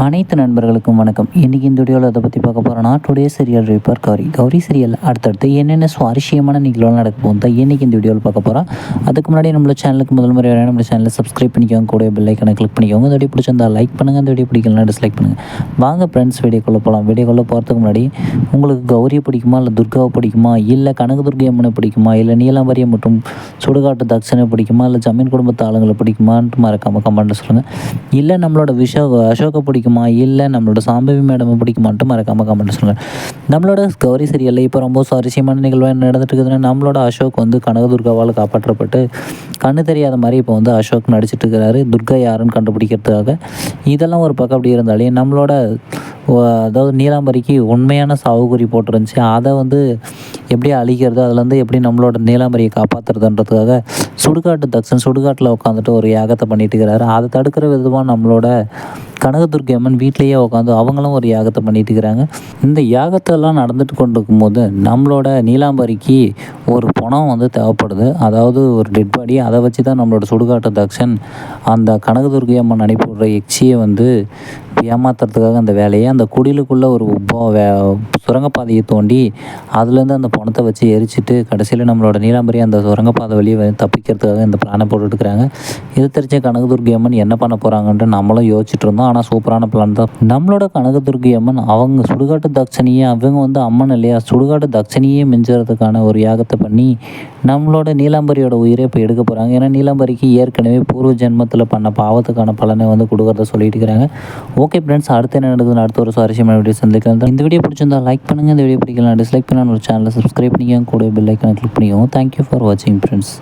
அனைத்து நண்பர்களுக்கும் வணக்கம். இன்றைக்கி இந்த வீடியோவில் அதை பற்றி பார்க்க போகிறோன்னா டுடே சீரியல் ரிப்பர் கௌரி சீரியல் அடுத்தடுத்து என்னென்ன சுவாரஸ்யமான நிகழ்வுகள் நடக்க போகும் தான் இன்றைக்கி இந்த வீடியோவில் பார்க்க போகிறோம். அதுக்கு முன்னாடி நம்மளோட சேனலுக்கு முதல் முறை வரையும் நம்மளோட சேனலை சப்ஸ்கிரைப் பண்ணிக்கோங்க, கூட பெல் ஐக்கனை கிளிக் பண்ணிக்கோங்க. இந்த வீடியோ பிடிச்சிருந்தா லைக் பண்ணுங்கள், இந்த வீடியோ பிடிக்கலாம் டிஸ்லைக் பண்ணுங்கள். வாங்க ஃப்ரெண்ட்ஸ் வீடியோக்குள்ளே போகலாம். வீடியோக்குள்ளே போகிறதுக்கு முன்னாடி உங்களுக்கு கௌரியை பிடிக்குமா, இல்லை துர்காவை பிடிக்குமா, இல்லை கனகதுர்கை அம்மனை பிடிக்குமா, இல்லை நீலாம்பரியம் மற்றும் சுடுகாட்டு தக்ஷனை பிடிக்குமா, இல்லை ஜமீன் குடும்பத்து ஆளுங்களை பிடிக்குமான்ட்டு மறக்காமல் கமெண்ட்டில் சொல்லுங்கள். இல்லை நம்மளோட அசோகை பிடிக்குமா, இல்லை நம்மளோட சாம்பவி மேடம் பிடிக்குமான்ட்டு மறக்காமல் கமெண்ட் சொல்லுங்கள். நம்மளோட கௌரி சீரியலில் இப்போ ரொம்ப சுவாரஸ்யமான நிகழ்வாக என்ன நடந்துட்டு இருக்குதுன்னா, நம்மளோட அசோக் வந்து கனகதுர்காவால் காப்பாற்றப்பட்டு கண்ணு தெரியாத மாதிரி இப்போ வந்து அசோக் நடிச்சிட்டு இருக்கிறாரு, துர்கா யாருன்னு கண்டுபிடிக்கிறதுக்காக. இதெல்லாம் ஒரு பக்கம் அப்படி இருந்தாலே நம்மளோட அதாவது நீலாம்பரிக்கு உண்மையான சாவுக்குறி போட்டுருந்துச்சு, அதை வந்து எப்படி அழிக்கிறது, அதில் வந்து எப்படி நம்மளோட நீலாம்பரியை காப்பாற்றுறதுன்றதுக்காக சுடுகாட்டில் உட்காந்துட்டு ஒரு யாகத்தை பண்ணிட்டு இருக்கிறாரு. அதை தடுக்கிற விதமாக நம்மளோட கனகதுர்கை அம்மன் வீட்லேயே உட்காந்து அவங்களும் ஒரு யாகத்தை பண்ணிட்டு இருக்கிறாங்க. இந்த யாகத்தெல்லாம் நடந்துட்டு கொண்டு இருக்கும்போது நம்மளோட நீலாம்பரிக்கு ஒரு பணம் வந்து தேவைப்படுது, அதாவது ஒரு டெட் பாடி. அதை வச்சு தான் நம்மளோட சுடுகாட்டு தக்ஷன் அந்த கனகதுர்கை அம்மன் அனுப்பிவிடுற எக்ஸியை வந்து ஏமாத்துறதுக்காக அந்த வேலையை அந்த குடிலுக்குள்ளே ஒரு சுரங்கப்பாதையை தோண்டி அதுலேருந்து அந்த பணத்தை வச்சு எரிச்சிட்டு கடைசியில் நம்மளோட நீலாம்பரி அந்த சுரங்கப்பாதை வழியை தப்பிக்கிறதுக்காக இந்த பிளானை போட்டுட்டுருக்காங்க. இது தெரிஞ்ச கனகதுர்கை அம்மன் என்ன பண்ண போகிறாங்கன்ட்டு நம்மளும் யோசிச்சுட்டு இருந்தோம். ஆனால் சூப்பரான பிளான் தான். நம்மளோட கனகதுர்கை அம்மன் அவங்க சுடுகாட்டு தக்ஷனியை, அவங்க வந்து அம்மன் இல்லையா, சுடுகாட்டு தக்ஷனியே மிஞ்சுறதுக்கான ஒரு யாகத்தை பண்ணி நம்மளோட நீலாம்பரியோட உயிரை இப்போ எடுக்க போகிறாங்க. ஏன்னா நீலாம்பரிக்கு ஏற்கனவே பூர்வ ஜென்மத்தில் பண்ண பாவத்துக்கான பலனை வந்து கொடுக்குறத சொல்லிட்டு இருக்கிறாங்க. ஓகே ஃப்ரெண்ட்ஸ், அடுத்து என்ன நடக்குதுன்னு அடுத்த ஒரு சுவாரஸ்யமான வீடியோ சந்திக்கலாம். இந்த வீடியோ பிடிச்சிருந்தா லைக் பண்ணுங்கள், இந்த வீடியோ பிடிக்கலாம் டிஸ்லைக் பண்ணால் ஒரு சேனலை சப்ஸ்கிரைப் பண்ணிக்கோங்க, கூட பெல் ஐக்கனை கிளிக் பண்ணிக்கோங்க. தேங்க்யூ ஃபார் வாட்சிங் ஃப்ரெண்ட்ஸ்.